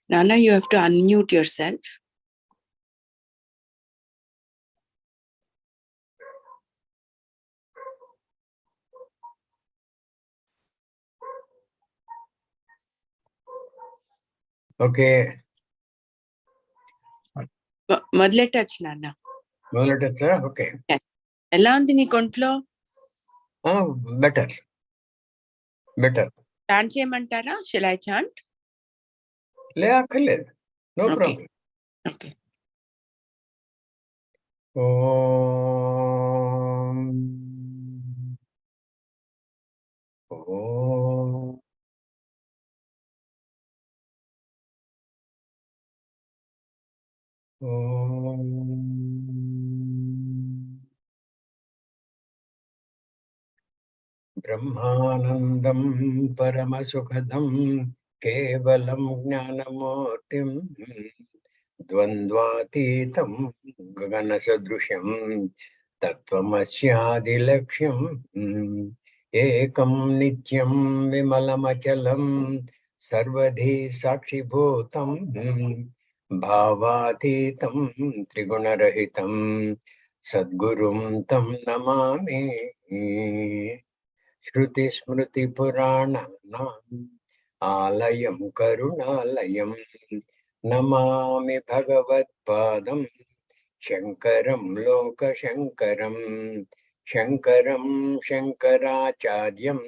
Nana, you have to unmute yourself. Okay. Madle touch, Nana. Madle touch, okay. Ella undi nee kontlo? Better. Better. Chant cheyamantara? Shall I chant? No problem. Okay. Om. Brahmanandam Paramasukhadam Kevalam Jnanamurtim Dvandvatitam Gaganasadrusham Tattvamasyadilaksham Ekam Nityam Vimalamachalam Sarvadhi Sakshibhutam Bhavatitam Trigunarahitam Sadgurum Tam Namami Shruti Smriti Purananam Alayam Karunalayam Namami Bhagavad Padam Shankaram Loka Shankaram Shankaram Shankaracharyam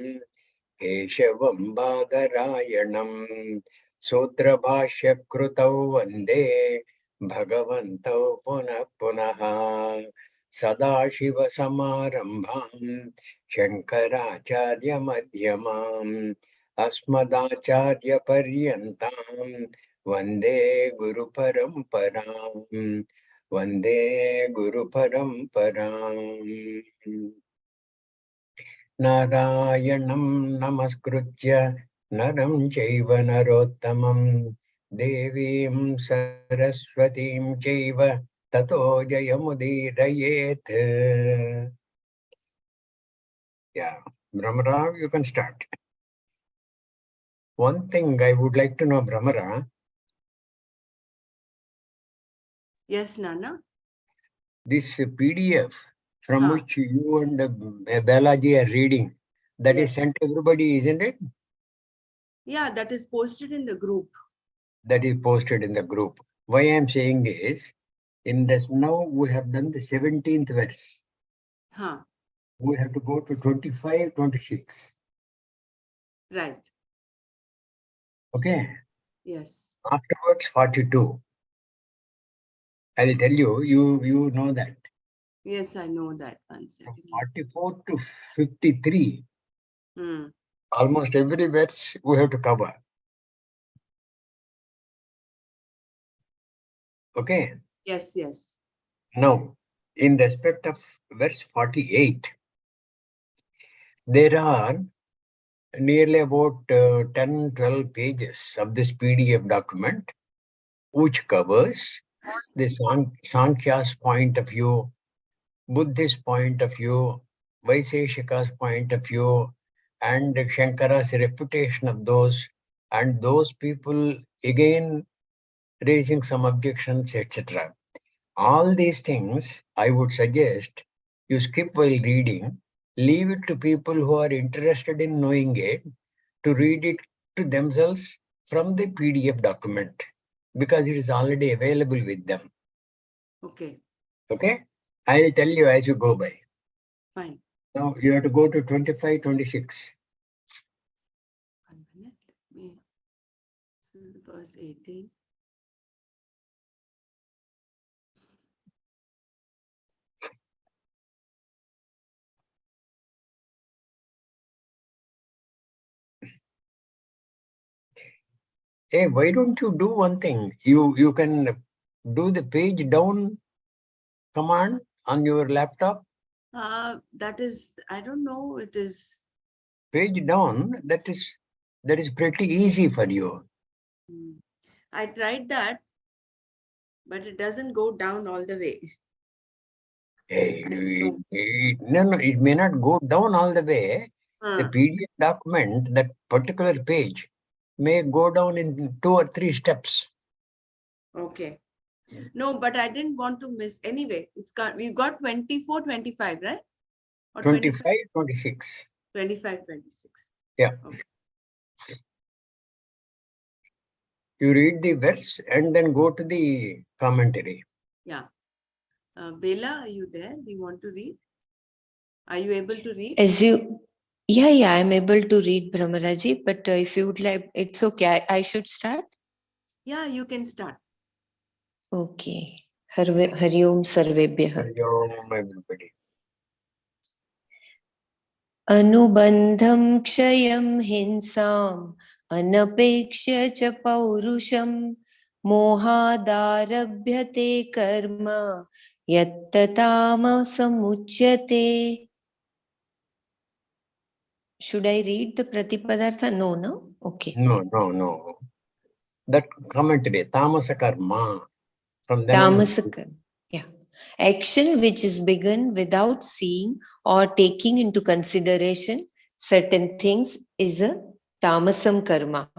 Keshavam Badarayanam Sutra Bhashya Krutau Vande Bhagavantau Punah Punaha Sadashiva Samarambham Shankaracharya Madhyamam Asmadacharya Paryantam Vande Guru Paramparam Vande Guru Paramparam Narayanam Namaskritya Naram Chaiva Narottamam Devim Saraswatim Chaiva Tato Jayamudirayet. Yeah, Brahmara, you can start. One thing I would like to know, Brahmara. Yes, Nana. This PDF from which you and Balaji are reading, that is sent to everybody, isn't it? Yeah, that is posted in the group. That is posted in the group. Why I am saying is, in this now we have done the 17th verse. We have to go to 25, 26. Right. Okay. Yes. Afterwards, 42. I will tell you, you know that. Yes, I know that. 1 second. 44 to 53. Almost every verse we have to cover. Okay. Yes, yes. Now, in respect of verse 48, there are nearly about 10, 12 pages of this PDF document, which covers the Sankhya's point of view, Buddhist point of view, Vaiseshika's point of view, and Shankara's reputation of those, and those people again raising some objections, etc. All these things, I would suggest you skip while reading, leave it to people who are interested in knowing it to read it to themselves from the PDF document, because it is already available with them. Okay. Okay? I will tell you as you go by. Fine. Now you have to go to 25, 26. 1 minute. Verse 18. Hey, why don't you do one thing? You can do the page down command on your laptop. That is, I don't know, it is Page down, that is pretty easy for you. I tried that, but it doesn't go down all the way. Hey, no, it may not go down all the way. The PDF document, that particular page, may go down in 2 or 3 steps. Okay. No, but I didn't want to miss. Anyway, we've got 24, 25, right? Or 25, 26. 25, 26. Yeah. Okay. You read the verse and then go to the commentary. Yeah. Bela, are you there? Do you want to read? Are you able to read? Yeah, I'm able to read, Brahmaraji, but if you would like, it's okay. I should start? Yeah, you can start. Okay. Hari Om Sarvebhyah. Hari Om, everybody. Anubandham kshayam hinsam anapekshya cha paurusham mohadarabhyate karma yattatama samuchyate. Should I read the Pratipadartha? No? Okay. No. That commentary, tamasa karma. From then on. Tamasa karma. Yeah. Action which is begun without seeing or taking into consideration certain things is a tamasam karma.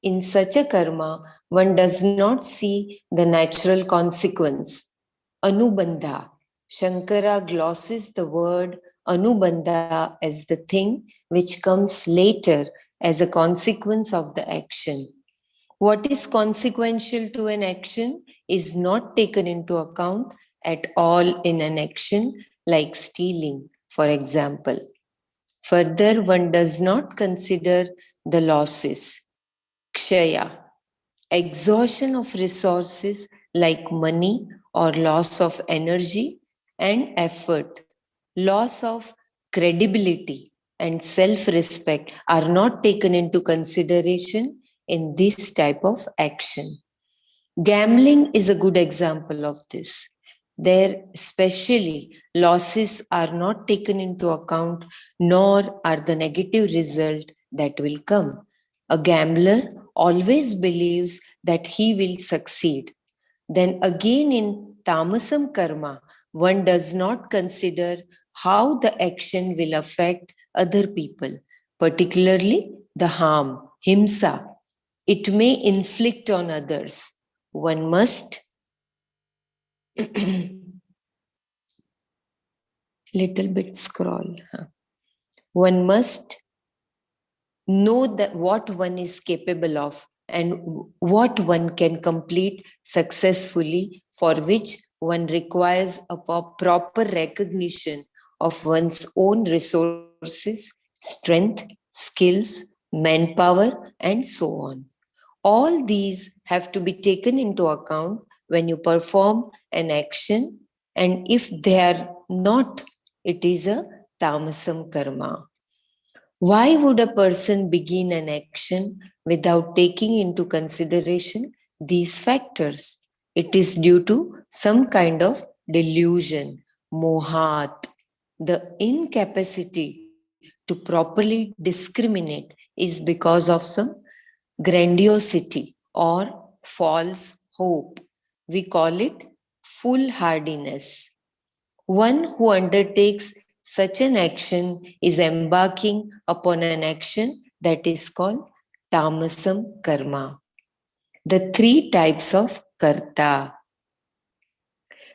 In such a karma, one does not see the natural consequence. Anubandha. Shankara glosses the word anubandha as the thing which comes later as a consequence of the action. What is consequential to an action is not taken into account at all in an action like stealing, for example. Further, one does not consider the losses. Kshaya, exhaustion of resources like money or loss of energy and effort, loss of credibility and self-respect are not taken into consideration in this type of action. Gambling is a good example of this. There, especially, losses are not taken into account, nor are the negative result that will come. A gambler always believes that he will succeed. Then again in tamasam karma, one does not consider how the action will affect other people, particularly the harm, himsa, it may inflict on others. One must little bit scroll. One must know that what one is capable of and what one can complete successfully, for which one requires a proper recognition of one's own resources, strength, skills, manpower, and so on. All these have to be taken into account when you perform an action, and if they are not, it is a tamasam karma. Why would a person begin an action without taking into consideration these factors? It is due to some kind of delusion, mohat. The incapacity to properly discriminate is because of some grandiosity or false hope. We call it foolhardiness. One who undertakes such an action is embarking upon an action that is called tamasam karma. The three types of karta.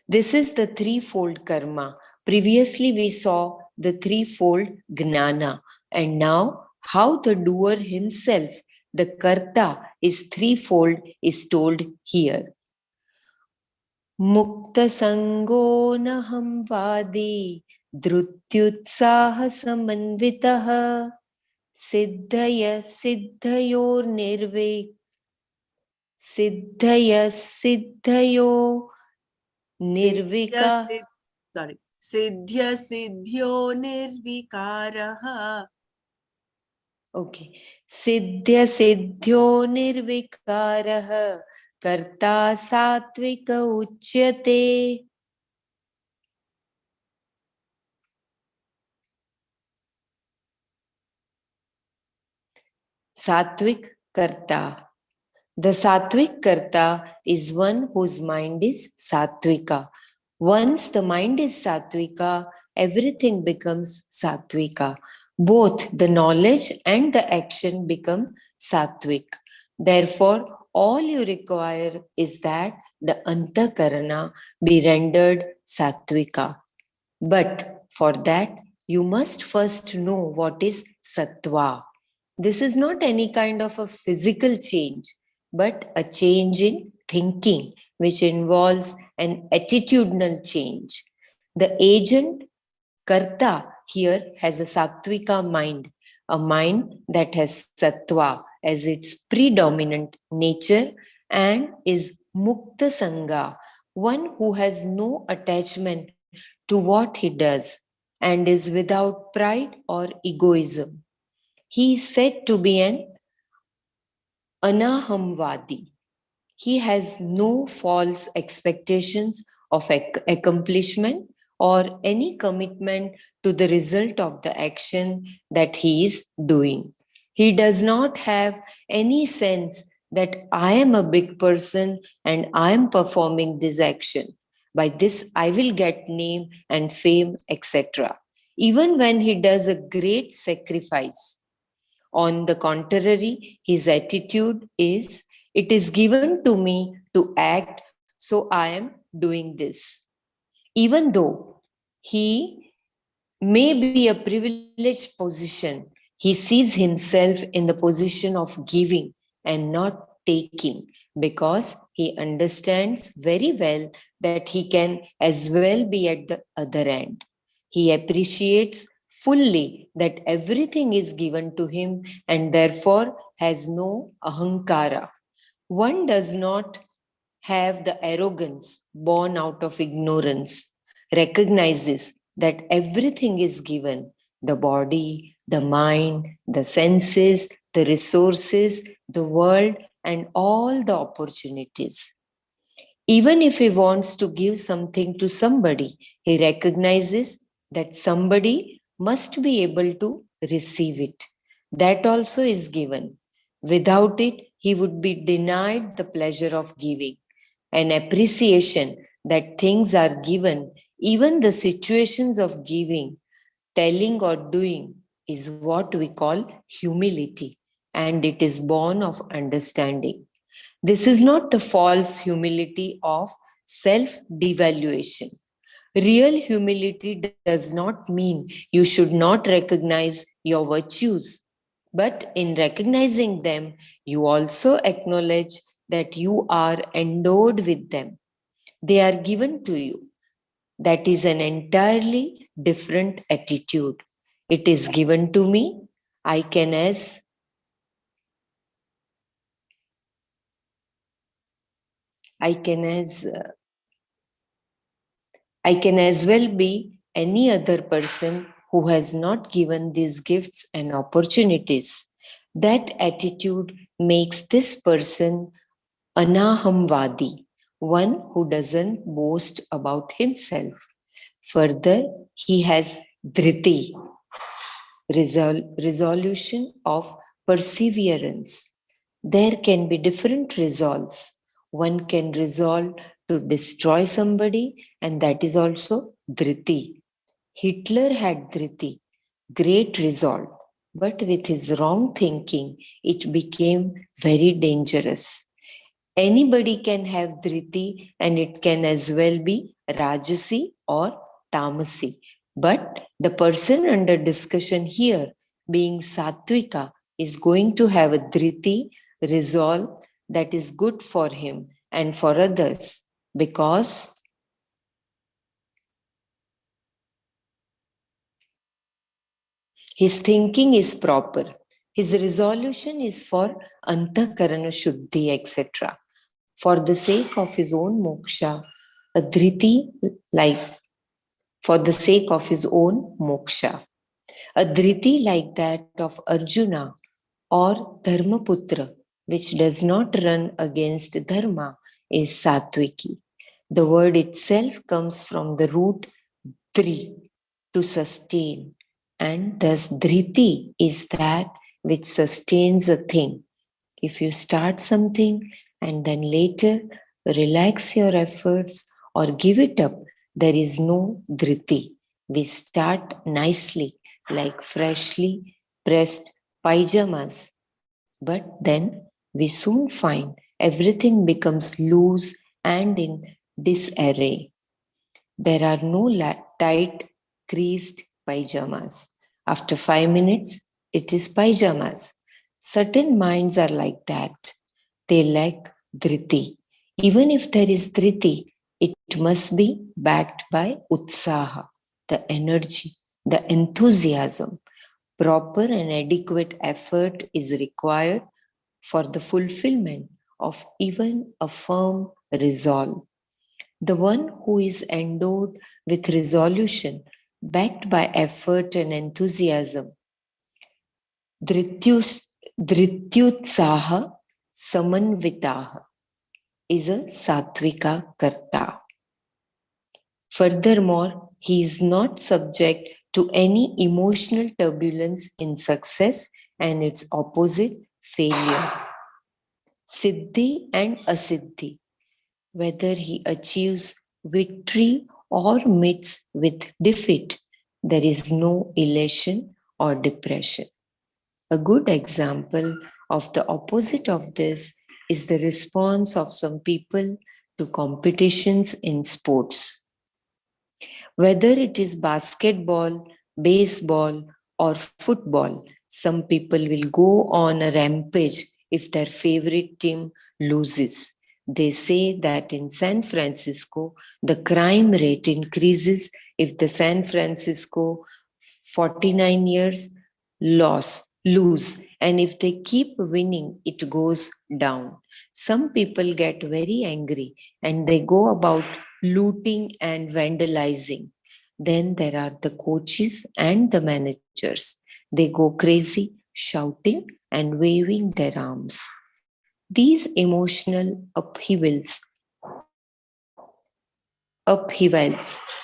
This is the threefold karma. Previously, we saw the threefold gnana, and now how the doer himself, the karta, is threefold, is told here. Mukta sango naham vadi dhrutyutsaha samanvitaha siddhaya siddhayor siddhayo nirvika. Siddhya siddhyo nirvikaraha. Okay. Siddhya siddhyo nirvikaraha karta satvika uchyate. Satvik karta. The sattvic karta is one whose mind is sattvika. Once the mind is sattvika, everything becomes sattvika. Both the knowledge and the action become sattvic. Therefore, all you require is that the antakarana be rendered sattvika. But for that, you must first know what is sattva. This is not any kind of a physical change, but a change in thinking, which involves an attitudinal change. The agent, karta, here has a sattvika mind, a mind that has sattva as its predominant nature and is mukta sangha, one who has no attachment to what he does and is without pride or egoism. He is said to be an anahamvadi. He has no false expectations of accomplishment or any commitment to the result of the action that he is doing. He does not have any sense that I am a big person and I am performing this action. By this, I will get name and fame, etc. Even when he does a great sacrifice, on the contrary, his attitude is, it is given to me to act, so I am doing this. Even though he may be a privileged position, he sees himself in the position of giving and not taking, because he understands very well that he can as well be at the other end. He appreciates fully that everything is given to him and therefore has no ahankara. One does not have the arrogance born out of ignorance, recognizes that everything is given, the body, the mind, the senses, the resources, the world, and all the opportunities. Even if he wants to give something to somebody, he recognizes that somebody must be able to receive it. That also is given. Without it, he would be denied the pleasure of giving. An appreciation that things are given, even the situations of giving, telling, or doing, is what we call humility, and it is born of understanding. This is not the false humility of self devaluation. Real humility does not mean you should not recognize your virtues, but in recognizing them, you also acknowledge that you are endowed with them. They are given to you. That is an entirely different attitude. It is given to me. I can as I can as I can as well be any other person who has not given these gifts and opportunities. That attitude makes this person anahamvadi, one who doesn't boast about himself. Further, he has dhriti, resolution of perseverance. There can be different resolves. One can resolve to destroy somebody, and that is also dhriti. Hitler had dhriti, great resolve, but with his wrong thinking, it became very dangerous. Anybody can have dhriti, and it can as well be rajasi or tamasi. But the person under discussion here, being sattvika, is going to have a dhriti resolve that is good for him and for others, because his thinking is proper. His resolution is for antakarana shuddhi, etc. For the sake of his own moksha, a dhriti, like for the sake of his own moksha. A dhriti like that of Arjuna or Dharmaputra, which does not run against dharma, is sattviki. The word itself comes from the root dri, to sustain, and thus dhriti is that which sustains a thing. If you start something and then later relax your efforts or give it up, there is no dhriti. We start nicely, like freshly pressed pyjamas, but then we soon find everything becomes loose and in disarray. There are no tight, creased pajamas. After 5 minutes, it is pajamas. Certain minds are like that. They lack dhriti. Even if there is dhriti, it must be backed by utsaha, the energy, the enthusiasm. Proper and adequate effort is required for the fulfillment of even a firm resolve. The one who is endowed with resolution, backed by effort and enthusiasm, dhrityutsaha samanvitaha, is a sattvika karta. Furthermore, he is not subject to any emotional turbulence in success and its opposite, failure. Siddhi and asiddhi, whether he achieves victory or meets with defeat, there is no elation or depression. A good example of the opposite of this is the response of some people to competitions in sports. Whether it is basketball, baseball, or football, some people will go on a rampage if their favorite team loses. They say that in San Francisco, the crime rate increases if the San Francisco 49 years lose, and if they keep winning, it goes down. Some people get very angry and they go about looting and vandalizing. Then there are the coaches and the managers. They go crazy, shouting and waving their arms. These emotional upheavals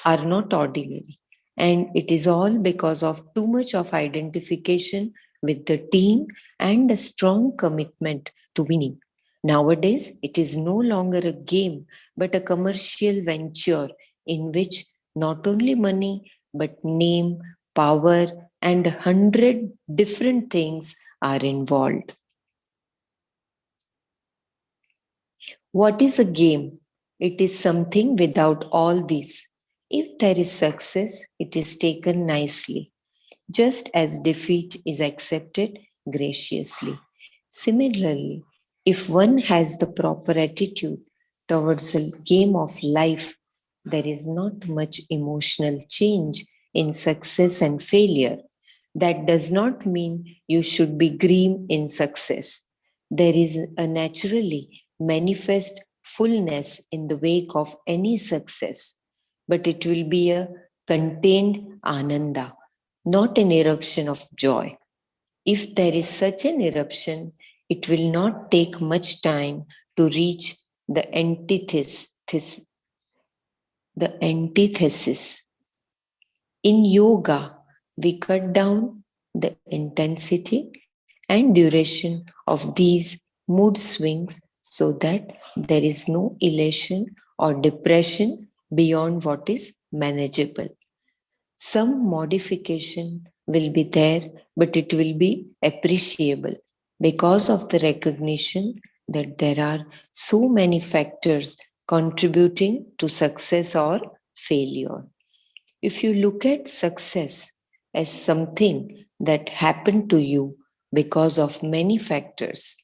are not ordinary, and it is all because of too much of identification with the team and a strong commitment to winning. Nowadays, it is no longer a game but a commercial venture in which not only money but name, power, and 100 different things are involved. What is a game? It is something without all these. If there is success, it is taken nicely, just as defeat is accepted graciously. Similarly, if one has the proper attitude towards the game of life, there is not much emotional change in success and failure. That does not mean you should be grim in success. There is a naturally manifest fullness in the wake of any success, but it will be a contained ananda, not an eruption of joy. If there is such an eruption, it will not take much time to reach the antithesis. In yoga, we cut down the intensity and duration of these mood swings so that there is no elation or depression beyond what is manageable. Some modification will be there, but it will be appreciable because of the recognition that there are so many factors contributing to success or failure. If you look at success as something that happened to you because of many factors,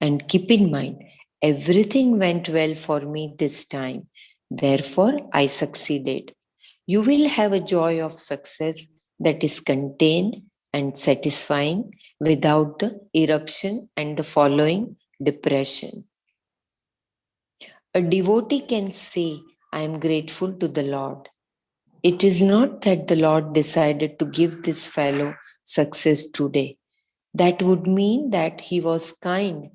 and keep in mind, everything went well for me this time, therefore I succeeded, you will have a joy of success that is contained and satisfying without the eruption and the following depression. A devotee can say, I am grateful to the Lord. It is not that the Lord decided to give this fellow success today. That would mean that he was kind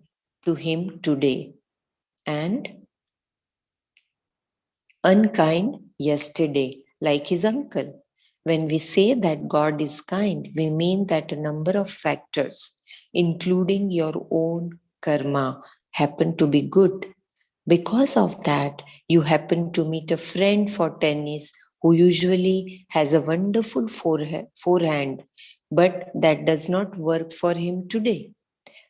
to him today and unkind yesterday, like his uncle. When we say that God is kind, we mean that a number of factors, including your own karma, happen to be good. Because of that, you happen to meet a friend for tennis who usually has a wonderful forehand, but that does not work for him today.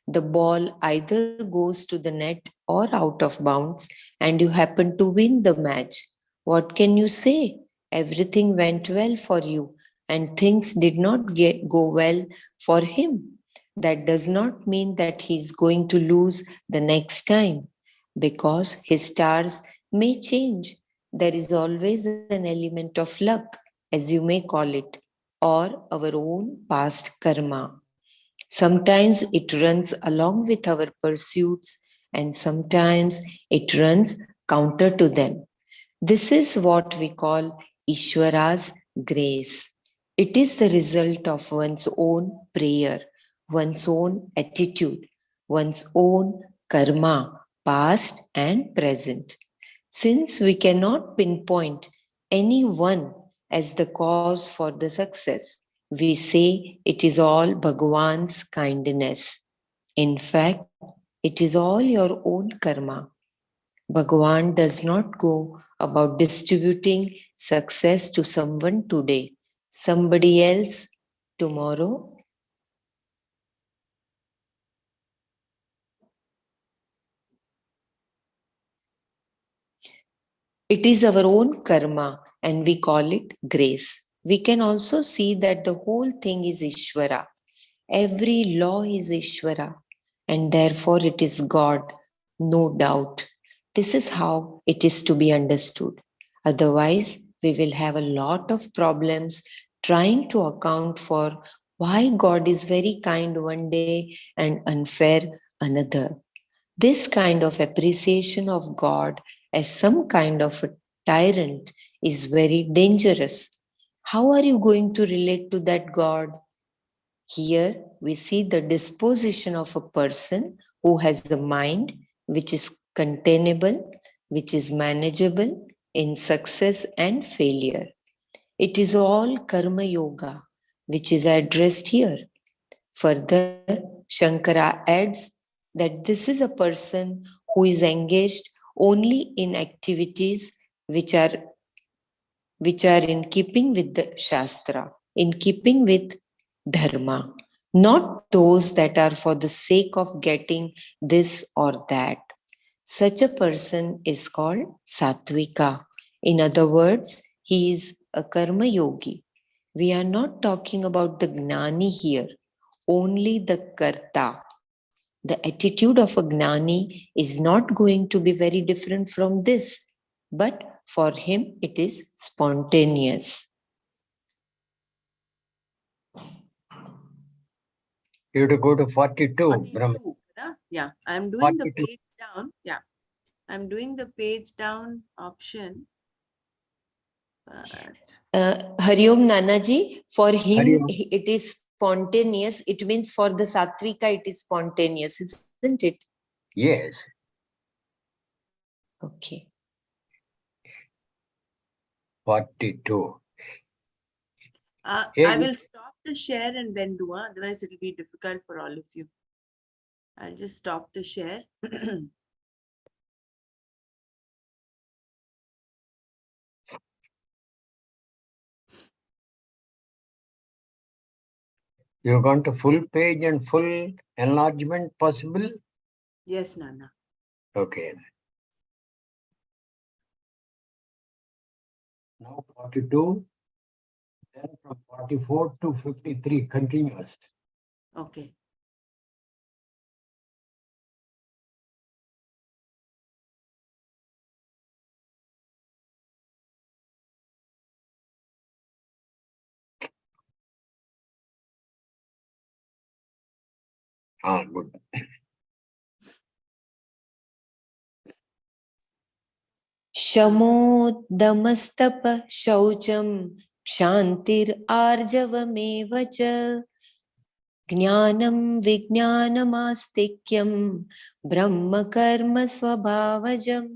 The ball either goes to the net or out of bounds, and you happen to win the match. What can you say? Everything went well for you, and things did not go well for him. That does not mean that he's going to lose the next time, because his stars may change. There is always an element of luck, as you may call it, or our own past karma. Sometimes it runs along with our pursuits, and sometimes it runs counter to them. This is what we call Ishvara's grace. It is the result of one's own prayer, one's own attitude, one's own karma, past and present. Since we cannot pinpoint any one as the cause for the success, we say it is all Bhagavan's kindness. In fact, it is all your own karma. Bhagavan does not go about distributing success to someone today, somebody else tomorrow. It is our own karma and we call it grace. We can also see that the whole thing is Ishvara. Every law is Ishvara and therefore it is God, no doubt. This is how it is to be understood. Otherwise, we will have a lot of problems trying to account for why God is very kind one day and unfair another. This kind of appreciation of God as some kind of a tyrant is very dangerous. How are you going to relate to that God? Here we see the disposition of a person who has a mind which is containable, which is manageable in success and failure. It is all karma yoga which is addressed here. Further, Shankara adds that this is a person who is engaged only in activities which are in keeping with the Shastra, in keeping with Dharma, not those that are for the sake of getting this or that. Such a person is called Satvika. In other words, he is a karma yogi. We are not talking about the Gnani here, only the Karta. The attitude of a Gnani is not going to be very different from this, but for him it is spontaneous. You have to go to 42, Brahma. 42, yeah, I'm doing the 42. page down. Yeah, I'm doing the page down option. Hari Om Nanaji, for Hari him Om. it is spontaneous. It means for the Sattvika it is spontaneous, isn't it? Yes. Okay. 42. I will stop the share and then do, otherwise it will be difficult for all of you. I'll just stop the share. You want a full page and full enlargement possible? Yes, Nana. Okay. Now 42. Then from 44 to 53, continuous. Okay. Good. शमोदमस्तप शौचम क्षान्तिर आर्जवमेव च ज्ञानं विज्ञानमास्तिक्यं ब्रह्म कर्म स्वभावजम्.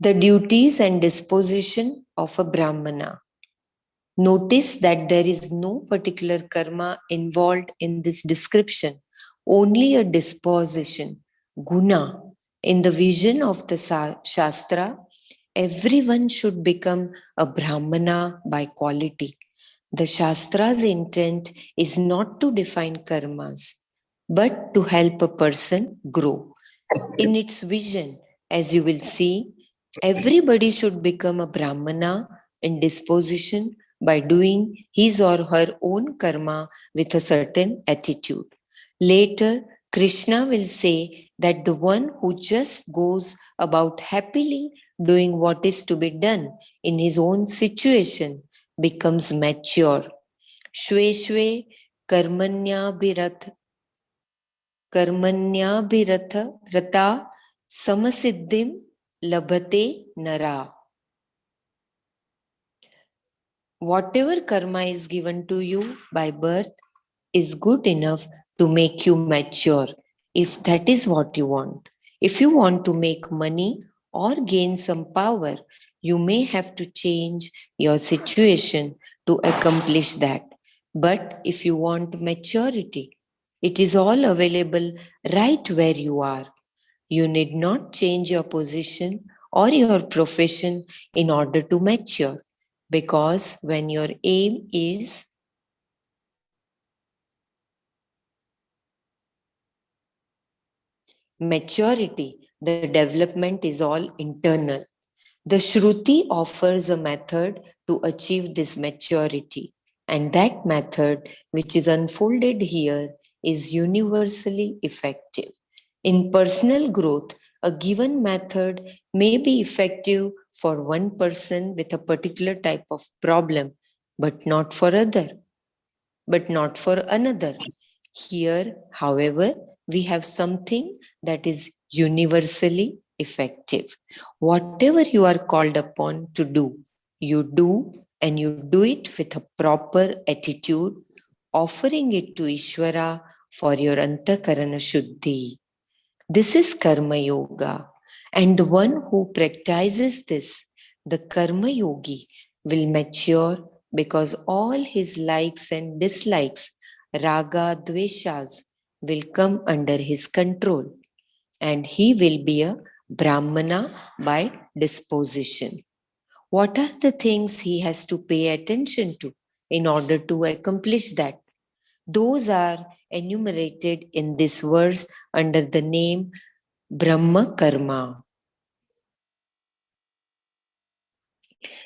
The duties and disposition of a Brahmana. Notice that there is no particular karma involved in this description, only a disposition, guna. In the vision of the Shastra, Everyone should become a Brahmana by quality. The Shastra's intent is not to define karmas, but to help a person grow. In its vision, as you will see, everybody should become a Brahmana in disposition by doing his or her own karma with a certain attitude. Later, Krishna will say that the one who just goes about happily doing what is to be done in his own situation becomes mature. Shwe shwe karmanyabhirath rata samasiddhim labhate nara. Whatever karma is given to you by birth is good enough to make you mature, if that is what you want. If you want to make money or gain some power, you may have to change your situation to accomplish that. But if you want maturity, it is all available right where you are. You need not change your position or your profession in order to mature, because when your aim is maturity, the development is all internal. The Shruti offers a method to achieve this maturity, and that method, which is unfolded here, is universally effective. In personal growth, a given method may be effective for one person with a particular type of problem, but not for another. Here, however, we have something that is universally effective. Whatever you are called upon to do, you do, and you do it with a proper attitude, offering it to Ishvara for your antakarana shuddhi. This is karma yoga. And the one who practices this, the karma yogi, will mature because all his likes and dislikes, raga, dveshas, will come under his control. And he will be a brahmana by disposition. What are the things he has to pay attention to in order to accomplish that? Those are enumerated in this verse under the name Brahma Karma.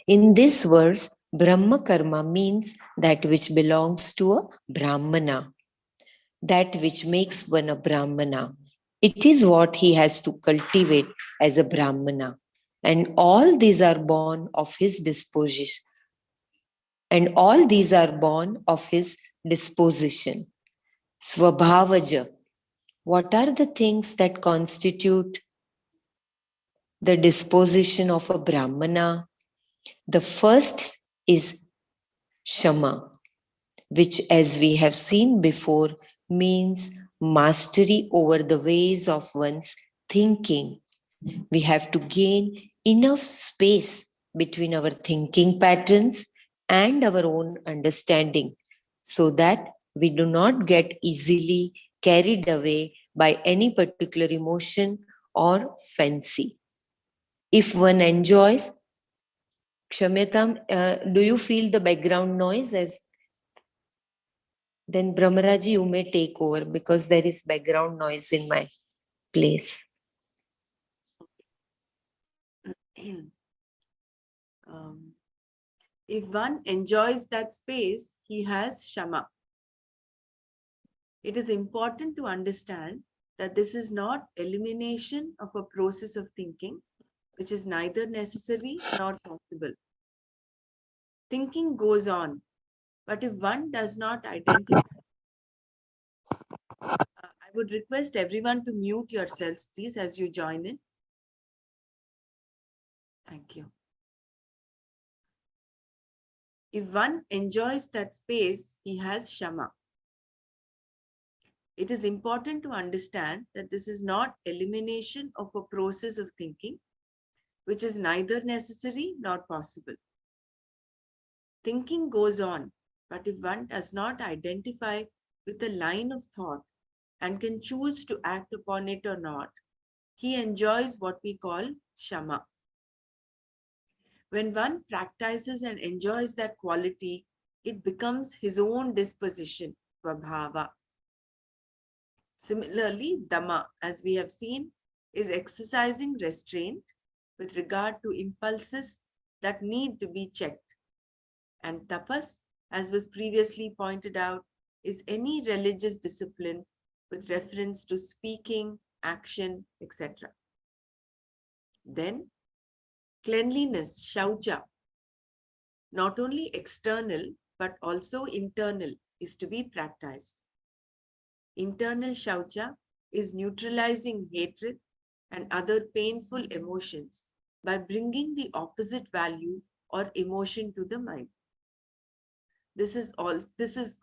In this verse, Brahma Karma means that which belongs to a Brahmana, that which makes one a Brahmana. It is what he has to cultivate as a Brahmana. And all these are born of his disposition. Swabhavaja. What are the things that constitute the disposition of a Brahmana? The first is Shama, which, as we have seen before, means mastery over the ways of one's thinking. We have to gain enough space between our thinking patterns and our own understanding so that we do not get easily carried away by any particular emotion or fancy. If one enjoys, Kshamyatam, do you feel the background noise? Then Brahmaraji, you may take over because there is background noise in my place. If one enjoys that space, he has Shama. It is important to understand that this is not elimination of a process of thinking, which is neither necessary nor possible. Thinking goes on, but if one does not identify, I would request everyone to mute yourselves, please, as you join in. Thank you. If one enjoys that space, he has Shama. It is important to understand that this is not elimination of a process of thinking, which is neither necessary nor possible. Thinking goes on, but if one does not identify with a line of thought and can choose to act upon it or not, he enjoys what we call Shama. When one practices and enjoys that quality, it becomes his own disposition, svabhava. Similarly, Dhamma, as we have seen, is exercising restraint with regard to impulses that need to be checked. And tapas, as was previously pointed out, is any religious discipline with reference to speaking, action, etc. Then, cleanliness, shaucha, not only external but also internal, is to be practiced. Internal shaucha is neutralizing hatred and other painful emotions by bringing the opposite value or emotion to the mind. This is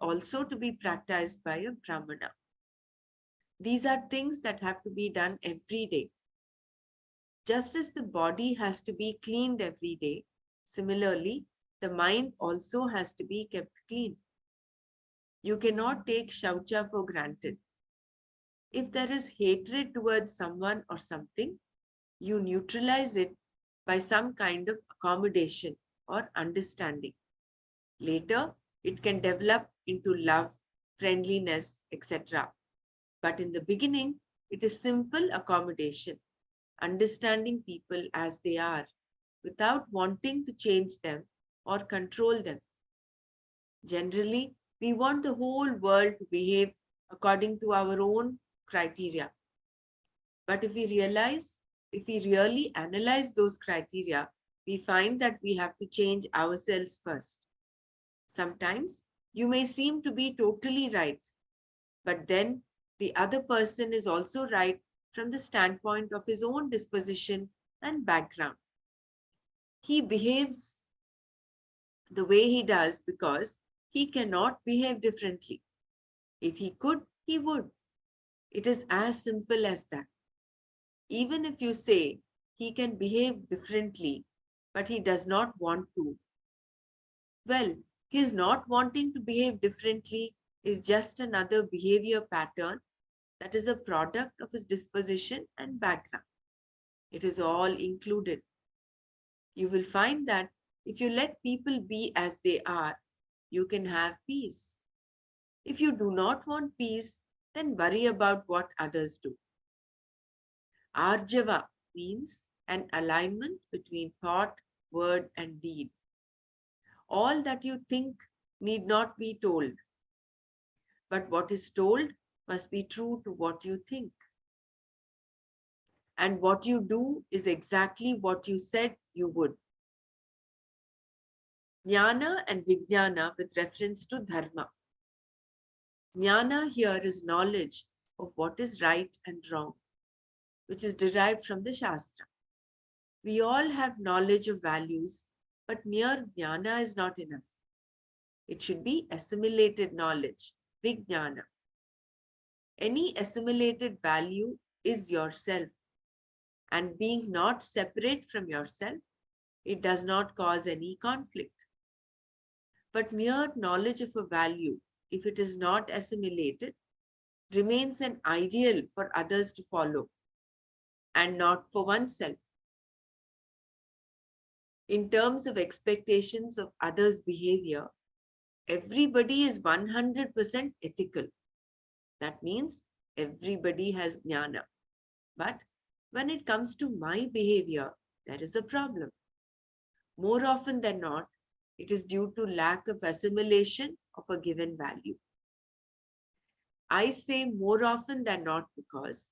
also to be practiced by a Brahmana. These are things that have to be done every day. Just as the body has to be cleaned every day, similarly, the mind also has to be kept clean. You cannot take shaucha for granted. If there is hatred towards someone or something, you neutralize it by some kind of accommodation or understanding. Later, it can develop into love, friendliness, etc. But in the beginning, it is simple accommodation, understanding people as they are, without wanting to change them or control them. Generally, we want the whole world to behave according to our own criteria. But if we really analyze those criteria, we find that we have to change ourselves first. Sometimes you may seem to be totally right, but then the other person is also right from the standpoint of his own disposition and background. He behaves the way he does because he cannot behave differently. If he could, he would. It is as simple as that. Even if you say he can behave differently, but he does not want to, well, his not wanting to behave differently is just another behavior pattern that is a product of his disposition and background. It is all included. You will find that if you let people be as they are, you can have peace. If you do not want peace, then worry about what others do. Arjava means an alignment between thought, word, and deed. All that you think need not be told, but what is told must be true to what you think. And what you do is exactly what you said you would. Jnana and Vijnana with reference to Dharma. Jnana here is knowledge of what is right and wrong, which is derived from the Shastra. We all have knowledge of values, but mere Jnana is not enough. It should be assimilated knowledge, Vijnana. Any assimilated value is yourself, and being not separate from yourself, it does not cause any conflict. But mere knowledge of a value, if it is not assimilated, remains an ideal for others to follow and not for oneself. In terms of expectations of others' behavior, everybody is 100% ethical. That means everybody has jnana. But when it comes to my behavior, there is a problem. More often than not, it is due to lack of assimilation of a given value. I say more often than not because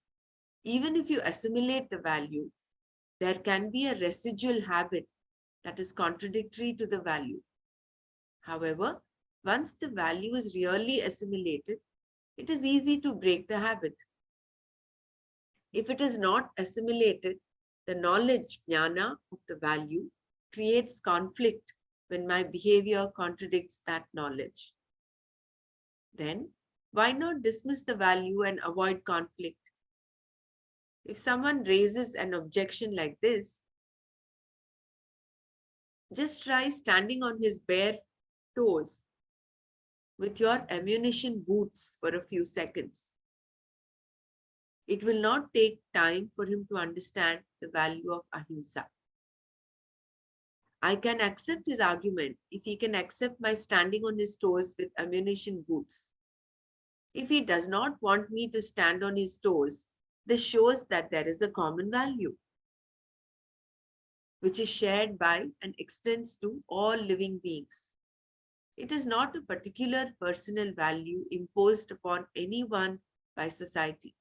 even if you assimilate the value, there can be a residual habit that is contradictory to the value. However, once the value is really assimilated, it is easy to break the habit. If it is not assimilated, the knowledge, jnana of the value creates conflict when my behavior contradicts that knowledge. Then, why not dismiss the value and avoid conflict? If someone raises an objection like this, just try standing on his bare toes with your ammunition boots for a few seconds. It will not take time for him to understand the value of ahimsa. I can accept his argument if he can accept my standing on his toes with ammunition boots. If he does not want me to stand on his toes, this shows that there is a common value which is shared by and extends to all living beings. It is not a particular personal value imposed upon anyone by society,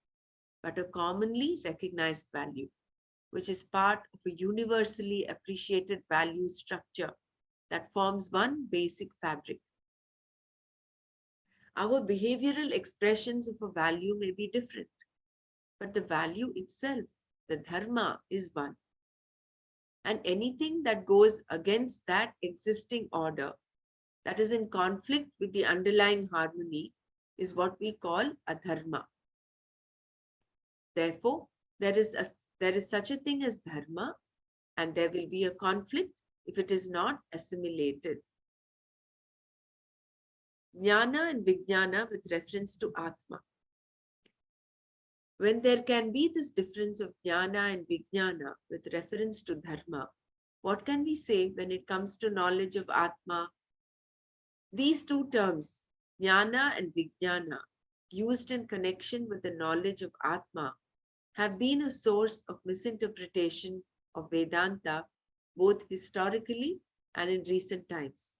but a commonly recognized value, which is part of a universally appreciated value structure that forms one basic fabric. Our behavioral expressions of a value may be different, but the value itself, the dharma, is one. And anything that goes against that existing order, that is in conflict with the underlying harmony, is what we call adharma. Therefore, there is such a thing as dharma, and there will be a conflict if it is not assimilated. Jnana and Vijnana with reference to Atma. When there can be this difference of Jnana and Vijnana with reference to Dharma, what can we say when it comes to knowledge of Atma? These two terms, Jnana and Vijnana, used in connection with the knowledge of Atma, have been a source of misinterpretation of Vedanta, both historically and in recent times.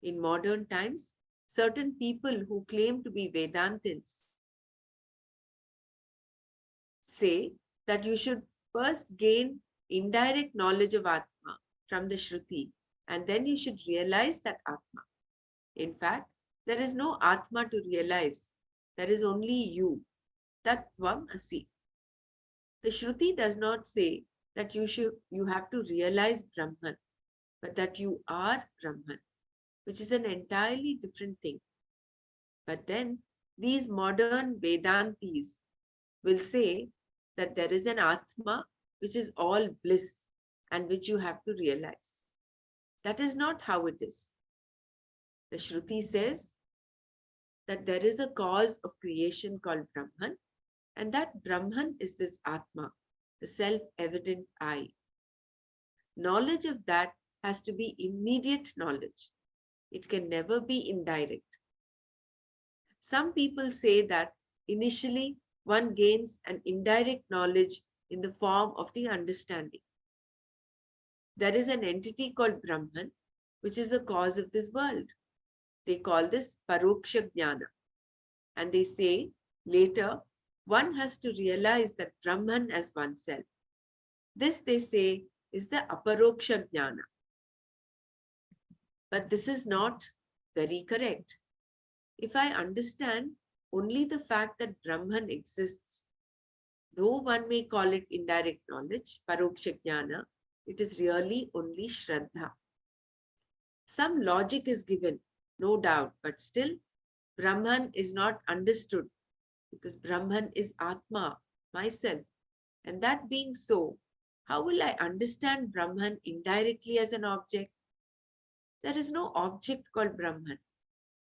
In modern times, certain people who claim to be Vedantins say that you should first gain indirect knowledge of Atma from the Shruti, and then you should realize that Atma. In fact, there is no Atma to realize. There is only you, Tattvam Asi. The Shruti does not say that you have to realize Brahman, but that you are Brahman, which is an entirely different thing. But then these modern Vedantis will say that there is an Atma which is all bliss and which you have to realize. That is not how it is. The Shruti says that there is a cause of creation called Brahman, and that Brahman is this Atma, the self-evident I. Knowledge of that has to be immediate knowledge. It can never be indirect. Some people say that initially one gains an indirect knowledge in the form of the understanding. There is an entity called Brahman, which is the cause of this world. They call this Paroksha Jnana. And they say later, one has to realize that Brahman as oneself. This, they say, is the Aparoksha Jnana. But this is not very correct. If I understand only the fact that Brahman exists, though one may call it indirect knowledge, Paroksha Jnana, it is really only Shraddha. Some logic is given, no doubt, but still Brahman is not understood because Brahman is Atma, myself. And that being so, how will I understand Brahman indirectly as an object? There is no object called Brahman,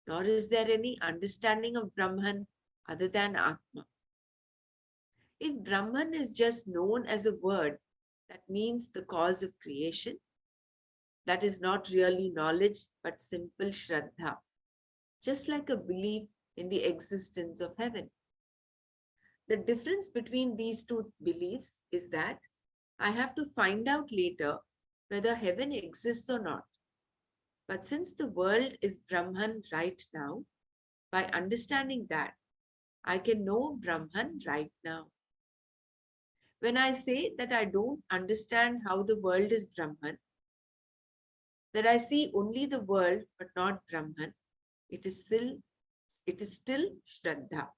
nor is there any understanding of Brahman other than Atma. If Brahman is just known as a word that means the cause of creation, that is not really knowledge but simple Shraddha, just like a belief in the existence of heaven. The difference between these two beliefs is that I have to find out later whether heaven exists or not. But since the world is Brahman right now, by understanding that, I can know Brahman right now. When I say that I don't understand how the world is Brahman, that I see only the world but not Brahman, it is still Shraddha.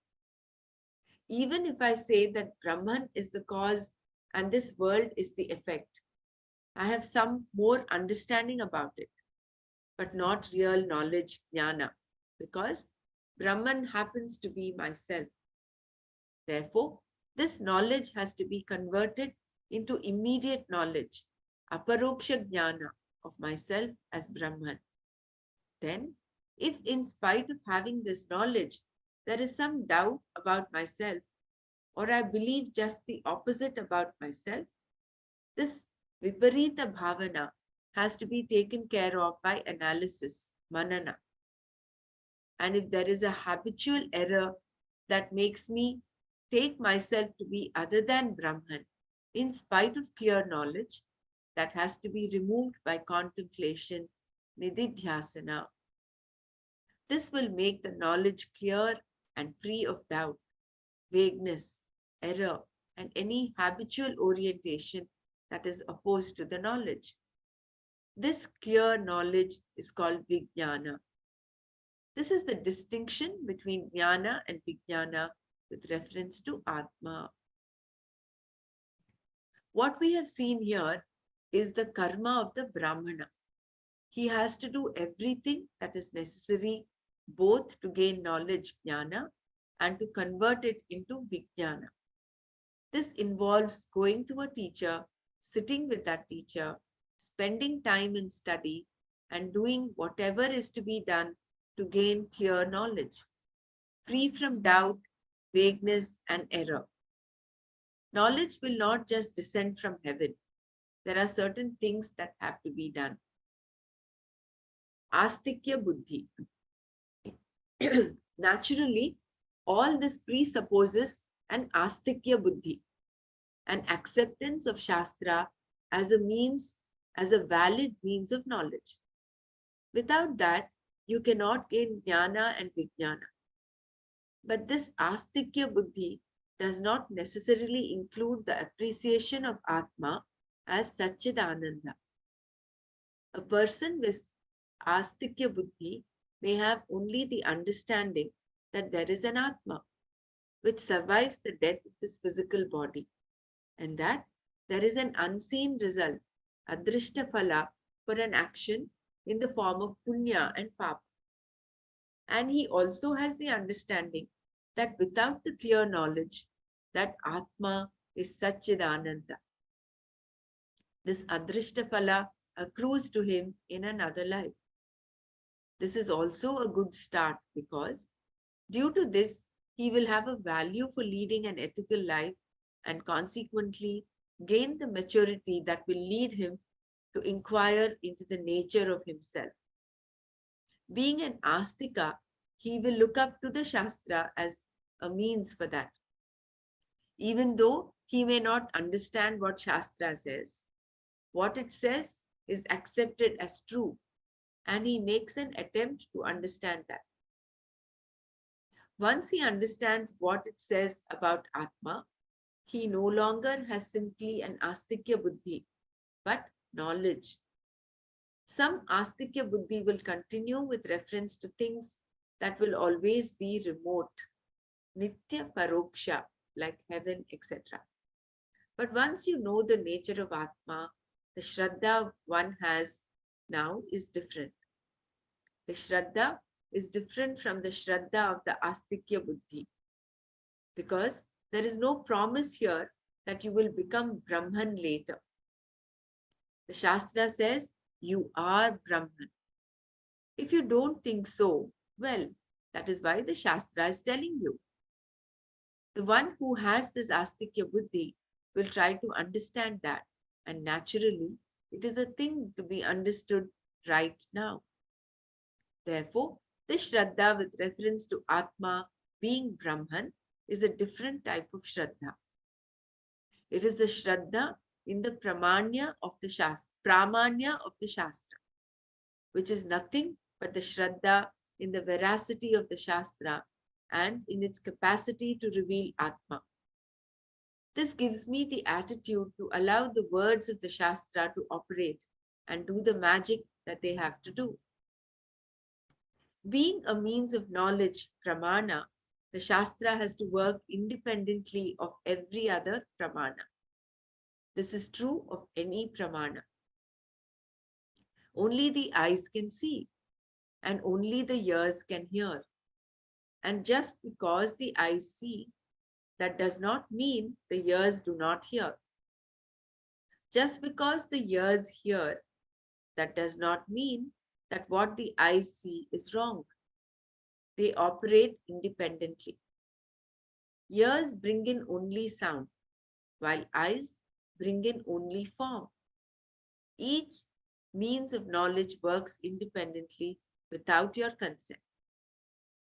Even if I say that Brahman is the cause and this world is the effect, I have some more understanding about it, but not real knowledge, jnana, because Brahman happens to be myself. Therefore, this knowledge has to be converted into immediate knowledge, aparoksha jnana of myself as Brahman. Then, if in spite of having this knowledge, there is some doubt about myself, or I believe just the opposite about myself, this viparita bhavana has to be taken care of by analysis, manana. And if there is a habitual error that makes me take myself to be other than Brahman, in spite of clear knowledge, that has to be removed by contemplation, nididhyasana. This will make the knowledge clear and free of doubt, vagueness, error, and any habitual orientation that is opposed to the knowledge. This clear knowledge is called Vijnana. This is the distinction between Jnana and Vijnana with reference to Atma. What we have seen here is the karma of the Brahmana. He has to do everything that is necessary both to gain knowledge, Jnana, and to convert it into Vijnana. This involves going to a teacher, sitting with that teacher, spending time in study, and doing whatever is to be done to gain clear knowledge, free from doubt, vagueness, and error. Knowledge will not just descend from heaven. There are certain things that have to be done. Astikya buddhi. Naturally, all this presupposes an astikya buddhi, an acceptance of Shastra as a means, as a valid means of knowledge. Without that, you cannot gain jnana and vijnana. But this astikya buddhi does not necessarily include the appreciation of Atma as Satchidananda. A person with astikya buddhi may have only the understanding that there is an Atma which survives the death of this physical body, and that there is an unseen result, adrishta phala, for an action in the form of punya and papa. And he also has the understanding that without the clear knowledge, that Atma is Satchidananda. This adrishta phala accrues to him in another life. This is also a good start because due to this, he will have a value for leading an ethical life and consequently gain the maturity that will lead him to inquire into the nature of himself. Being an astika, he will look up to the Shastra as a means for that. Even though he may not understand what Shastra says, what it says is accepted as true, and he makes an attempt to understand that. Once he understands what it says about Atma, he no longer has simply an astikya buddhi, but knowledge. Some astikya buddhi will continue with reference to things that will always be remote, nitya paroksha, like heaven, etc. But once you know the nature of Atma, the shraddha one has now is different. The shraddha is different from the shraddha of the astikya buddhi, because there is no promise here that you will become Brahman later. The Shastra says you are Brahman. If you don't think so, well, that is why the Shastra is telling you. The one who has this astikya buddhi will try to understand that, and naturally, it is a thing to be understood right now. Therefore, this Shraddha with reference to Atma being Brahman is a different type of Shraddha. It is the Shraddha in the Pramanya of the Shastra, which is nothing but the Shraddha in the veracity of the Shastra and in its capacity to reveal Atma. This gives me the attitude to allow the words of the Shastra to operate and do the magic that they have to do. Being a means of knowledge, pramana, the Shastra has to work independently of every other pramana. This is true of any pramana. Only the eyes can see, and only the ears can hear. And just because the eyes see, that does not mean the ears do not hear. Just because the ears hear, that does not mean that what the eyes see is wrong. They operate independently. Ears bring in only sound, while eyes bring in only form. Each means of knowledge works independently without your consent.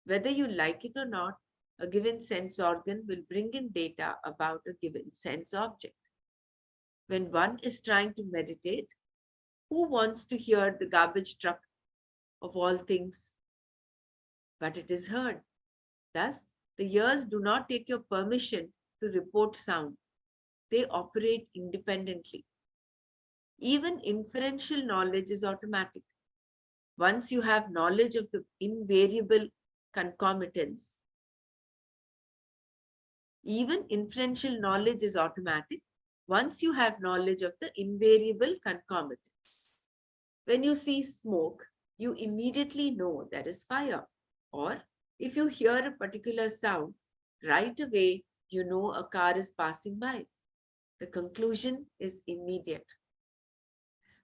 Whether you like it or not, a given sense organ will bring in data about a given sense object. When one is trying to meditate, who wants to hear the garbage truck of all things? But it is heard. Thus, the ears do not take your permission to report sound. They operate independently. Even inferential knowledge is automatic. Once you have knowledge of the invariable concomitants, even inferential knowledge is automatic once you have knowledge of the invariable concomitants. When you see smoke, you immediately know there is fire. Or if you hear a particular sound, right away you know a car is passing by. The conclusion is immediate.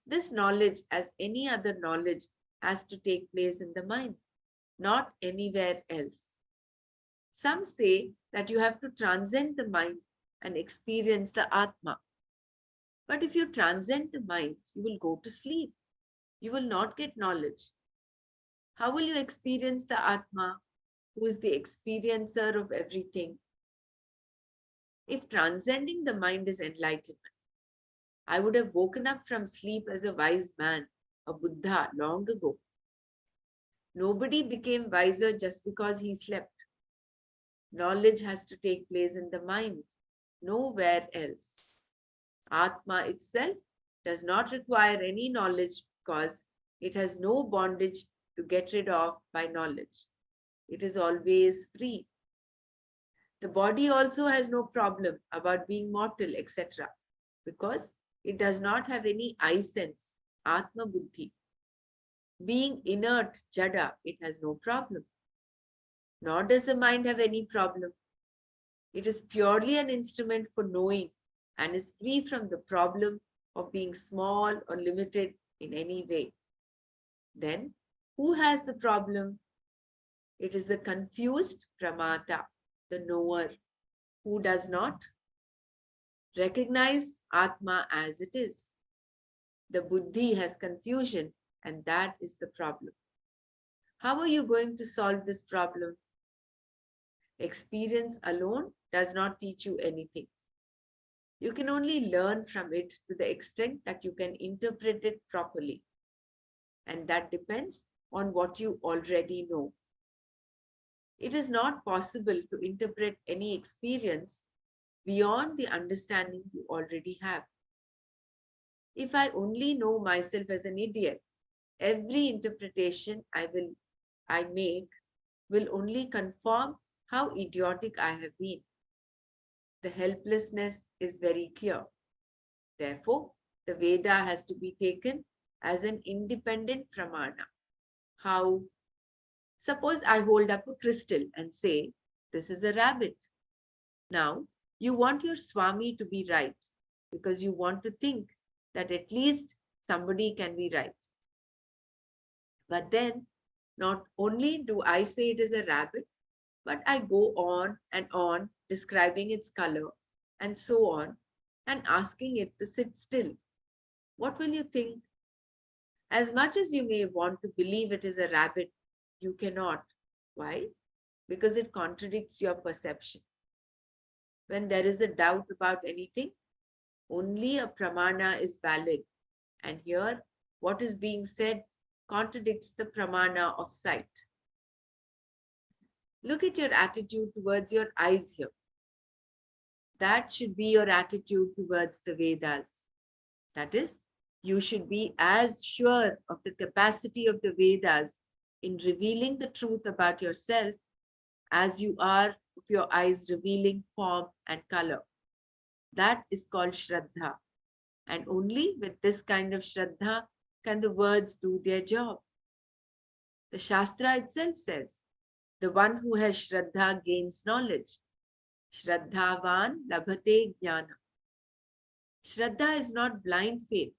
This knowledge, as any other knowledge, has to take place in the mind, not anywhere else. Some say that you have to transcend the mind and experience the Atma. But if you transcend the mind, you will go to sleep. You will not get knowledge. How will you experience the Atma, who is the experiencer of everything? If transcending the mind is enlightenment, I would have woken up from sleep as a wise man, a Buddha, long ago. Nobody became wiser just because he slept. Knowledge has to take place in the mind, nowhere else. Atma itself does not require any knowledge because it has no bondage to get rid of by knowledge. It is always free. The body also has no problem about being mortal, etc. because it does not have any I sense, Atma Buddhi. Being inert, Jada, it has no problem. Nor does the mind have any problem. It is purely an instrument for knowing and is free from the problem of being small or limited in any way. Then, who has the problem? It is the confused pramata, the knower, who does not recognize Atma as it is. The buddhi has confusion, and that is the problem. How are you going to solve this problem? Experience alone does not teach you anything. You can only learn from it to the extent that you can interpret it properly. And that depends on what you already know. It is not possible to interpret any experience beyond the understanding you already have. If I only know myself as an idiot, every interpretation I make will only confirm how idiotic I have been. The helplessness is very clear. Therefore, the Veda has to be taken as an independent pramana. How? Suppose I hold up a crystal and say, this is a rabbit. Now, you want your Swami to be right because you want to think that at least somebody can be right. But then, not only do I say it is a rabbit, but I go on and on describing its color and so on and asking it to sit still. What will you think? As much as you may want to believe it is a rabbit, you cannot. Why? Because it contradicts your perception. When there is a doubt about anything, only a pramana is valid. And here, what is being said contradicts the pramana of sight. Look at your attitude towards your eyes here. That should be your attitude towards the Vedas. That is, you should be as sure of the capacity of the Vedas in revealing the truth about yourself as you are of your eyes revealing form and color. That is called Shraddha. And only with this kind of Shraddha can the words do their job. The Shastra itself says, the one who has Shraddha gains knowledge. Shraddhavan labhate jnana. Shraddha is not blind faith,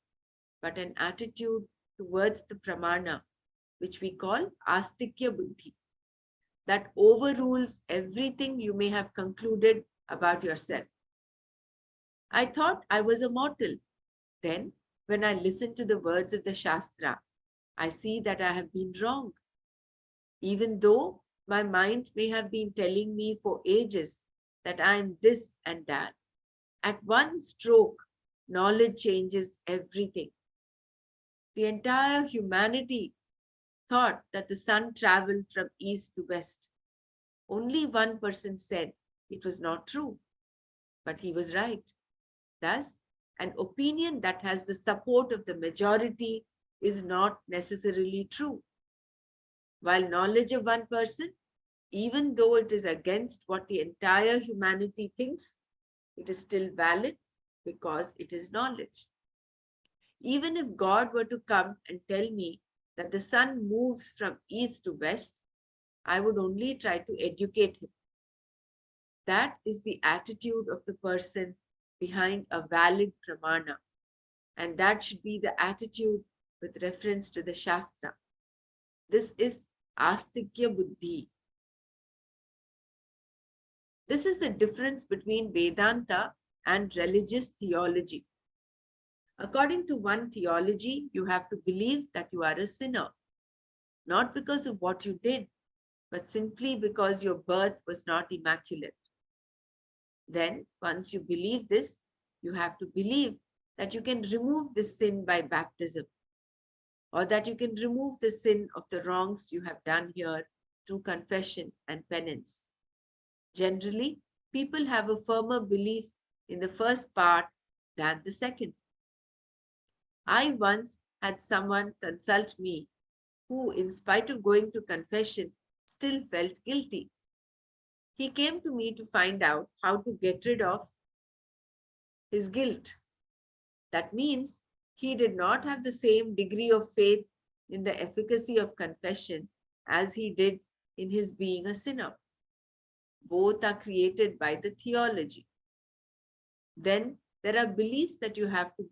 but an attitude towards the pramana, which we call astikya buddhi, that overrules everything you may have concluded about yourself. I thought I was a mortal. Then When I listen to the words of the Shastra, I see that I have been wrong. Even though my mind may have been telling me for ages that I am this and that, at one stroke, knowledge changes everything. The entire humanity thought that the sun traveled from east to west. Only one person said it was not true, but he was right. Thus, an opinion that has the support of the majority is not necessarily true. While knowledge of one person, even though it is against what the entire humanity thinks, it is still valid because it is knowledge. Even if God were to come and tell me that the sun moves from east to west, I would only try to educate him. That is the attitude of the person behind a valid pramana. And that should be the attitude with reference to the Shastra. This is Astikya Buddhi. This is the difference between Vedanta and religious theology. According to one theology, you have to believe that you are a sinner, not because of what you did, but simply because your birth was not immaculate. Then, once you believe this, you have to believe that you can remove this sin by baptism, or that you can remove the sin of the wrongs you have done here through confession and penance. Generally, people have a firmer belief in the first part than the second. I once had someone consult me who, in spite of going to confession, still felt guilty. He came to me to find out how to get rid of his guilt. That means he did not have the same degree of faith in the efficacy of confession as he did in his being a sinner. Both are created by the theology. Then there are beliefs that you have to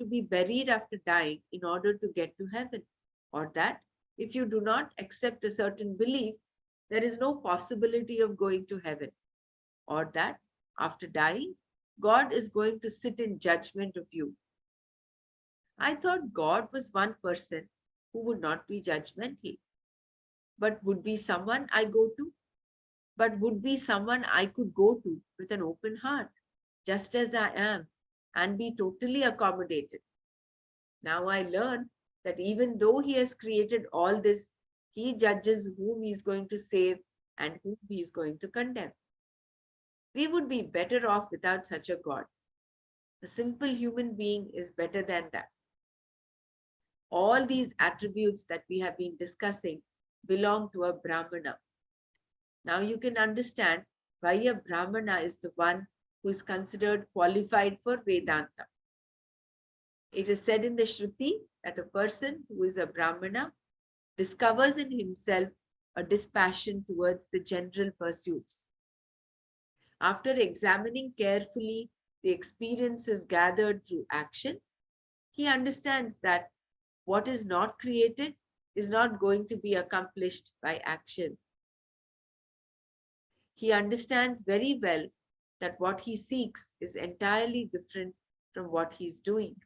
be buried after dying in order to get to heaven, or that if you do not accept a certain belief, there is no possibility of going to heaven, or that after dying, God is going to sit in judgment of you. I thought God was one person who would not be judgmental, but would be someone I could go to with an open heart, just as I am, and be totally accommodated. Now I learn that even though he has created all this, he judges whom he is going to save and whom he is going to condemn. We would be better off without such a God. A simple human being is better than that. All these attributes that we have been discussing belong to a Brahmana. Now you can understand why a Brahmana is the one who is considered qualified for Vedanta. It is said in the Shruti that a person who is a Brahmana discovers in himself a dispassion towards the general pursuits. After examining carefully the experiences gathered through action, he understands that what is not created is not going to be accomplished by action. He understands very well that what he seeks is entirely different from what he is doing.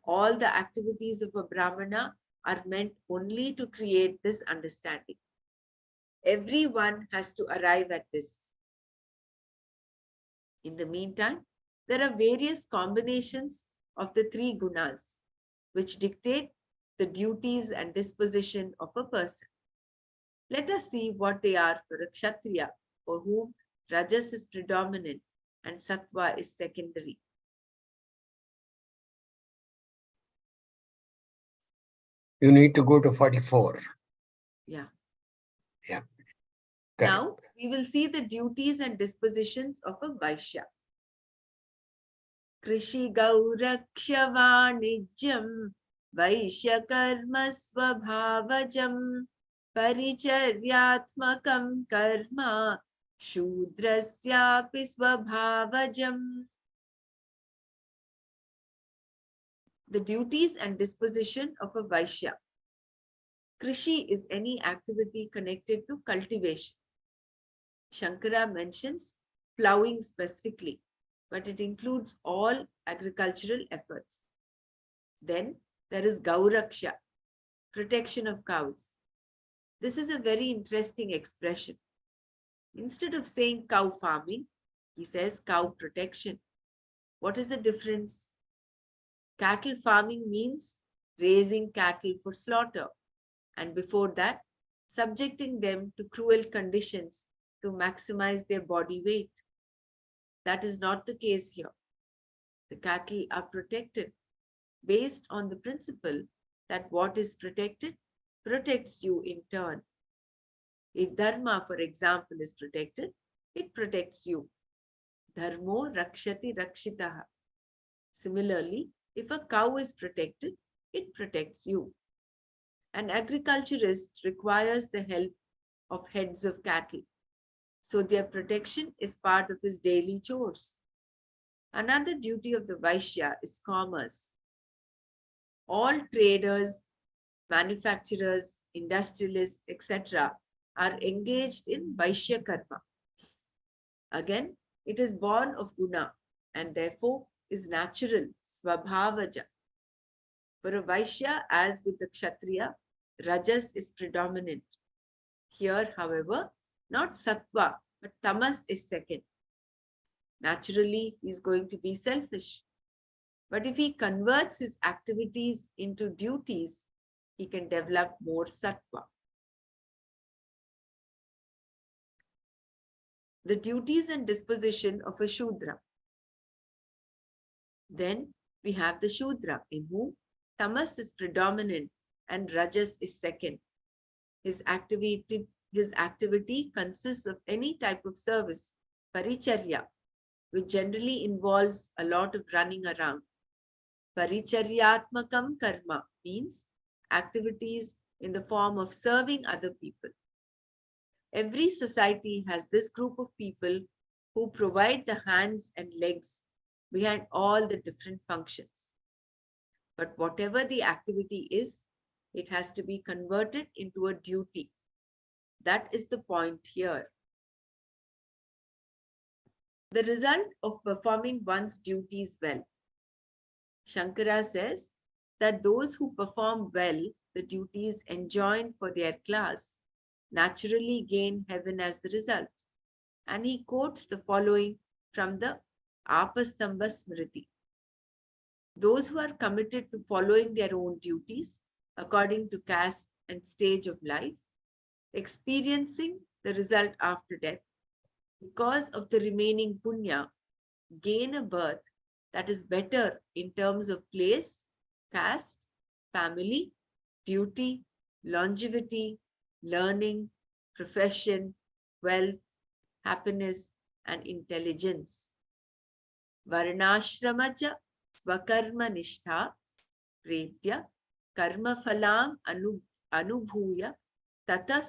All the activities of a Brahmana are meant only to create this understanding. Everyone has to arrive at this. In the meantime, there are various combinations of the three gunas, which dictate the duties and disposition of a person. Let us see what they are for a Kshatriya, for whom Rajas is predominant and Sattva is secondary. You need to go to 44. Yeah. Yeah. Now, we will see the duties and dispositions of a Vaishya. Krishi Gauraksha Vanijyam Vaishya Karma Svabhavajam Paricharyatmakam Karma Shudrasyapi Svabhavajam. The duties and disposition of a Vaishya. Krishi is any activity connected to cultivation. Shankara mentions plowing specifically, but it includes all agricultural efforts. Then there is Gauraksha, protection of cows. This is a very interesting expression. Instead of saying cow farming, he says cow protection. What is the difference? Cattle farming means raising cattle for slaughter, and before that, subjecting them to cruel conditions to maximize their body weight. That is not the case here. The cattle are protected based on the principle that what is protected protects you in turn. If dharma, for example, is protected, it protects you. Dharmo rakshati rakshitaha. Similarly, if a cow is protected, it protects you. An agriculturist requires the help of heads of cattle, so their protection is part of his daily chores. Another duty of the Vaishya is commerce. All traders, manufacturers, industrialists, etc. are engaged in Vaishya karma. Again, it is born of guna and therefore is natural, svabhavaja. For a Vaishya, as with the Kshatriya, Rajas is predominant. Here, however, not Sattva, but Tamas is second. Naturally, he is going to be selfish. But if he converts his activities into duties, he can develop more Sattva. The duties and disposition of a Shudra. Then we have the Shudra, in whom Tamas is predominant and Rajas is second. His activity consists of any type of service, paricharya, which generally involves a lot of running around. Paricharyatmakam karma means activities in the form of serving other people. Every society has this group of people who provide the hands and legs behind all the different functions. But whatever the activity is, it has to be converted into a duty. That is the point here. The result of performing one's duties well. Shankara says that those who perform well the duties enjoined for their class naturally gain heaven as the result. And he quotes the following from the Apastamba Smriti. Those who are committed to following their own duties according to caste and stage of life, experiencing the result after death, because of the remaining punya, gain a birth that is better in terms of place, caste, family, duty, longevity, learning, profession, wealth, happiness, and intelligence. Varnashramacha swakarma nishtha pretya karma phalam anubhuya tata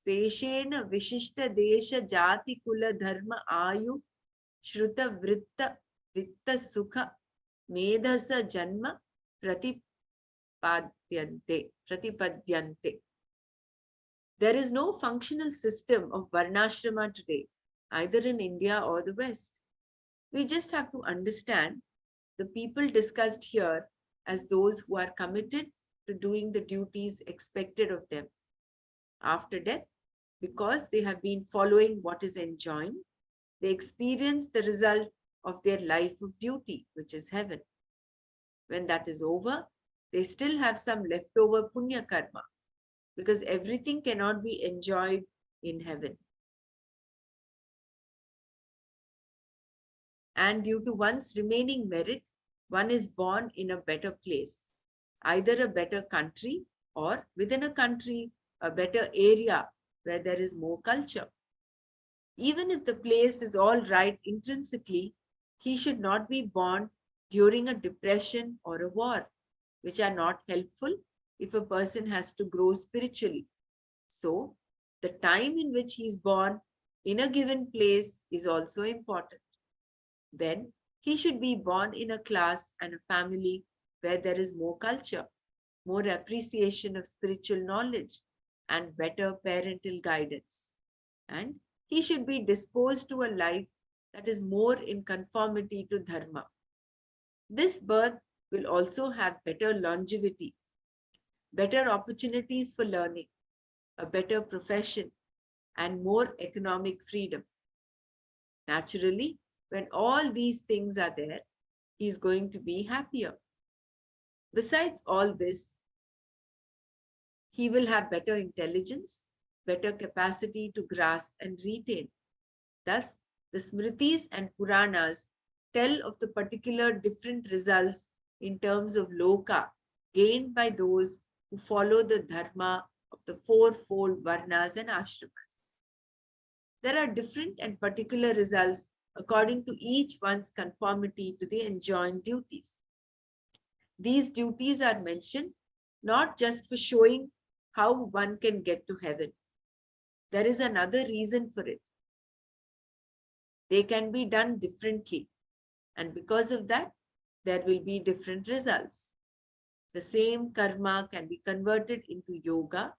seshena vishishta desha jati kula dharma ayu shruta vritta vitta sukha medhasa janma pratipadyante. There is no functional system of Varnashrama today, either in India or the West. We just have to understand the people discussed here as those who are committed to doing the duties expected of them. After death, because they have been following what is enjoined, they experience the result of their life of duty, which is heaven. When that is over, they still have some leftover punya karma, because everything cannot be enjoyed in heaven. And due to one's remaining merit, one is born in a better place, either a better country or within a country, a better area where there is more culture. Even if the place is all right intrinsically, he should not be born during a depression or a war, which are not helpful if a person has to grow spiritually. So, the time in which he is born in a given place is also important. Then, he should be born in a class and a family where there is more culture, more appreciation of spiritual knowledge, and better parental guidance. And he should be disposed to a life that is more in conformity to dharma. This birth will also have better longevity, better opportunities for learning, a better profession, and more economic freedom. Naturally, when all these things are there, he is going to be happier. Besides all this, he will have better intelligence, better capacity to grasp and retain. Thus, the Smritis and Puranas tell of the particular different results in terms of loka gained by those who follow the dharma of the fourfold varnas and ashramas. There are different and particular results according to each one's conformity to the enjoined duties. These duties are mentioned not just for showing how one can get to heaven. There is another reason for it. They can be done differently, and because of that, there will be different results. The same karma can be converted into yoga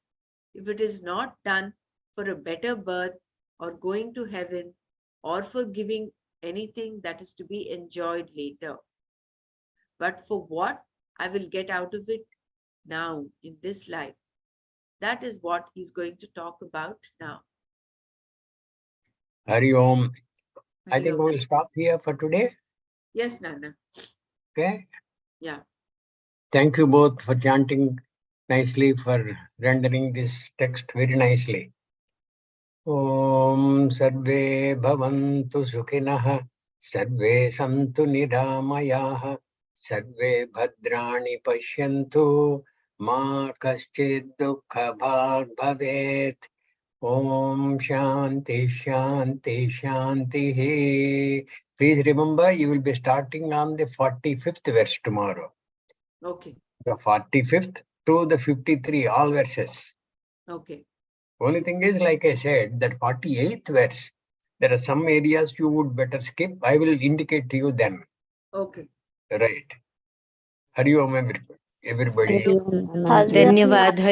if it is not done for a better birth or going to heaven or for giving anything that is to be enjoyed later. But for what I will get out of it now in this life. That is what he's going to talk about now. Hari Om. I Hari think Om. we'll stop here for today. Yes, Nana. Okay. Yeah. Thank you both for chanting nicely, for rendering this text very nicely. Om Sarve Bhavantu Sukhinah, Sarve Santu Niramayah, Sarve Bhadrani Pashyantu, Ma Kaschid Dukkha Bhag Bhavet. Om Shanti Shanti Shanti. Please remember, you will be starting on the 45th verse tomorrow. Okay. The 45th to the 53, all verses. Okay. Only thing is, like I said, that 48th verse, there are some areas you would better skip. I will indicate to you then. Okay. Right. Hari Om, everybody. Hari Om, Namaste. Dhanyavad. Hari